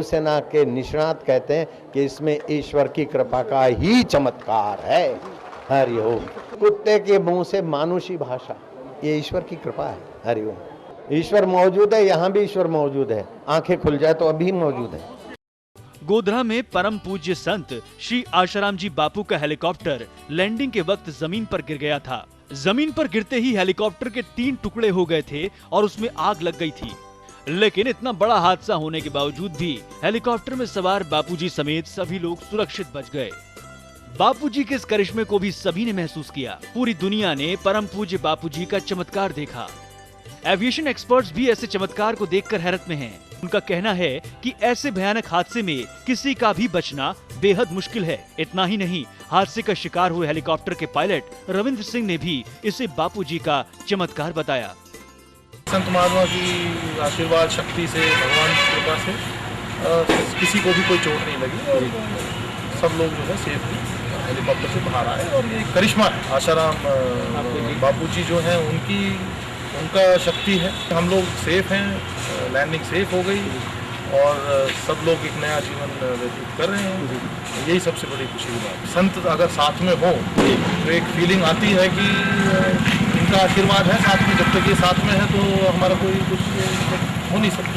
सेना के निष्णात कहते हैं कि इसमें ईश्वर की कृपा का ही चमत्कार है। हरिओम। कुत्ते के मुंह से मानुषी भाषा, ये ईश्वर की कृपा है। हरिओम। ईश्वर मौजूद है, यहाँ भी ईश्वर मौजूद है। आंखें खुल जाए तो अभी मौजूद है। गोधरा में परम पूज्य संत श्री आशाराम जी बापू का हेलीकॉप्टर लैंडिंग के वक्त जमीन पर गिर गया था। जमीन पर गिरते ही हेलीकॉप्टर के 3 टुकड़े हो गए थे और उसमें आग लग गई थी। लेकिन इतना बड़ा हादसा होने के बावजूद भी हेलीकॉप्टर में सवार बापूजी समेत सभी लोग सुरक्षित बच गए। बापूजी के इस करिश्मे को भी सभी ने महसूस किया। पूरी दुनिया ने परम पूज्य बापूजी का चमत्कार देखा। एविएशन एक्सपर्ट्स भी ऐसे चमत्कार को देखकर हैरत में हैं। उनका कहना है कि ऐसे भयानक हादसे में किसी का भी बचना बेहद मुश्किल है। इतना ही नहीं, हादसे का शिकार हुए हेलीकॉप्टर के पायलट रविंद्र सिंह ने भी इसे बापूजी का चमत्कार बताया। संत महात्मा की आशीर्वाद शक्ति से, भगवान की कृपा से किसी को भी कोई चोट नहीं लगी और सब लोग जो है सेफली हेलीकॉप्टर से बाहर आए। और ये करिश्मा है आशाराम बापूजी जो हैं उनका शक्ति है। हम लोग सेफ हैं, लैंडिंग सेफ हो गई और सब लोग एक नया जीवन व्यतीत कर रहे हैं। यही सबसे बड़ी खुशी की बात। संत अगर साथ में हो तो एक फीलिंग आती है कि इनका आशीर्वाद है साथ में। जब तक ये साथ में है तो हमारा कोई कुछ हो नहीं सकता,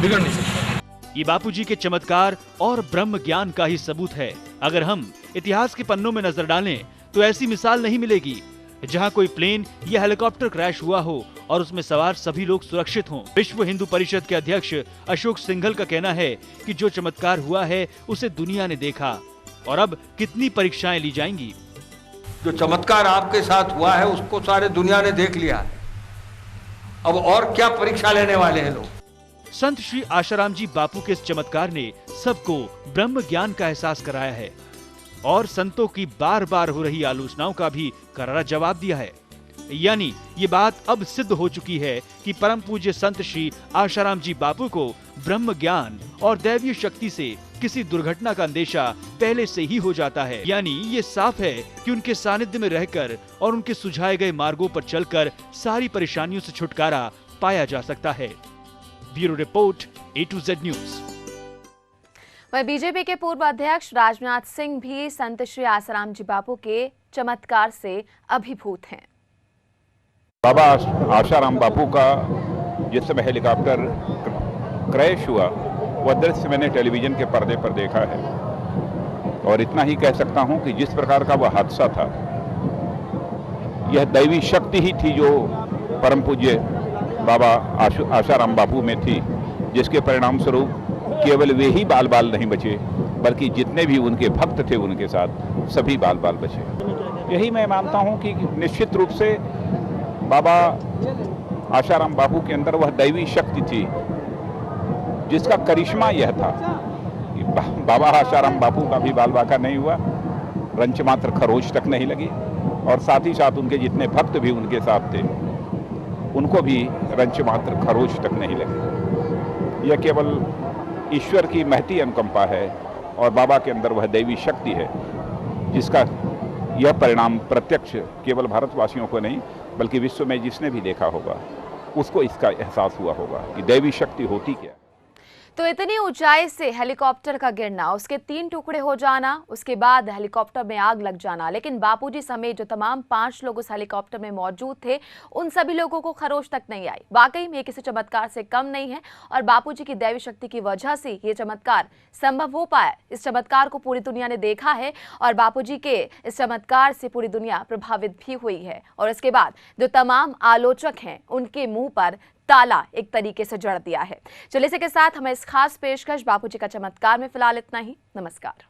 बिगड़ नहीं सकता। ये बापूजी के चमत्कार और ब्रह्म ज्ञान का ही सबूत है। अगर हम इतिहास के पन्नों में नजर डालें तो ऐसी मिसाल नहीं मिलेगी जहां कोई प्लेन या हेलीकॉप्टर क्रैश हुआ हो और उसमें सवार सभी लोग सुरक्षित हों। विश्व हिंदू परिषद के अध्यक्ष अशोक सिंघल का कहना है कि जो चमत्कार हुआ है उसे दुनिया ने देखा और अब कितनी परीक्षाएं ली जाएंगी। जो चमत्कार आपके साथ हुआ है उसको सारे दुनिया ने देख लिया है। अब और क्या परीक्षा लेने वाले हैं लोग। संत श्री आशाराम जी बापू के इस चमत्कार ने सबको ब्रह्म ज्ञान का एहसास कराया है और संतों की बार बार हो रही आलोचनाओं का भी करारा जवाब दिया है। यानी ये बात अब सिद्ध हो चुकी है कि परम पूज्य संत श्री आशाराम जी बापू को ब्रह्म ज्ञान और दैवीय शक्ति से किसी दुर्घटना का अंदेशा पहले से ही हो जाता है। यानी ये साफ है कि उनके सानिध्य में रहकर और उनके सुझाए गए मार्गों पर चलकर सारी परेशानियों से छुटकारा पाया जा सकता है। Bureau report A to Z news. वहीं बीजेपी के पूर्व अध्यक्ष राजनाथ सिंह भी संत श्री आसाराम जी बापू के चमत्कार से अभिभूत हैं। बाबा आशाराम बापू का जिस समय हेलीकॉप्टर क्रैश हुआ वह दृश्य मैंने टेलीविजन के पर्दे पर देखा है और इतना ही कह सकता हूं कि जिस प्रकार का वह हादसा था यह दैवी शक्ति ही थी जो परम पूज्य बाबा आशाराम बापू में थी, जिसके परिणाम स्वरूप केवल वे ही बाल बाल नहीं बचे बल्कि जितने भी उनके भक्त थे उनके साथ सभी बाल बाल बचे। यही मैं मानता हूं कि निश्चित रूप से बाबा आशाराम बापू के अंदर वह दैवी शक्ति थी जिसका करिश्मा यह था कि बाबा आशाराम बापू का भी बाल बाका नहीं हुआ, रंच मात्र खरोच तक नहीं लगी और साथ ही साथ उनके जितने भक्त भी उनके साथ थे उनको भी रंच मात्र खरोच तक नहीं लगी। यह केवल ईश्वर की महती अनुकंपा है और बाबा के अंदर वह दैवी शक्ति है जिसका यह परिणाम प्रत्यक्ष केवल भारतवासियों को नहीं बल्कि विश्व में जिसने भी देखा होगा उसको इसका एहसास हुआ होगा कि दैवी शक्ति होती क्या। तो इतनी ऊंचाई से हेलीकॉप्टर का गिरना, उसके 3 टुकड़े हो जाना, उसके बाद हेलीकॉप्टर में आग लग जाना, लेकिन बापूजी समेत जो तमाम 5 लोग उस हेलीकॉप्टर में मौजूद थे उन सभी लोगों को खरोच तक नहीं आई। वाकई में किसी चमत्कार से कम नहीं है और बापूजी की दैवी शक्ति की वजह से ये चमत्कार संभव हो पाया। इस चमत्कार को पूरी दुनिया ने देखा है और बापूजी के इस चमत्कार से पूरी दुनिया प्रभावित भी हुई है और इसके बाद जो तमाम आलोचक हैं उनके मुंह पर ताला एक तरीके से जड़ दिया है। चलिए इसी के साथ हमें इस खास पेशकश बापूजी का चमत्कार में फिलहाल इतना ही। नमस्कार।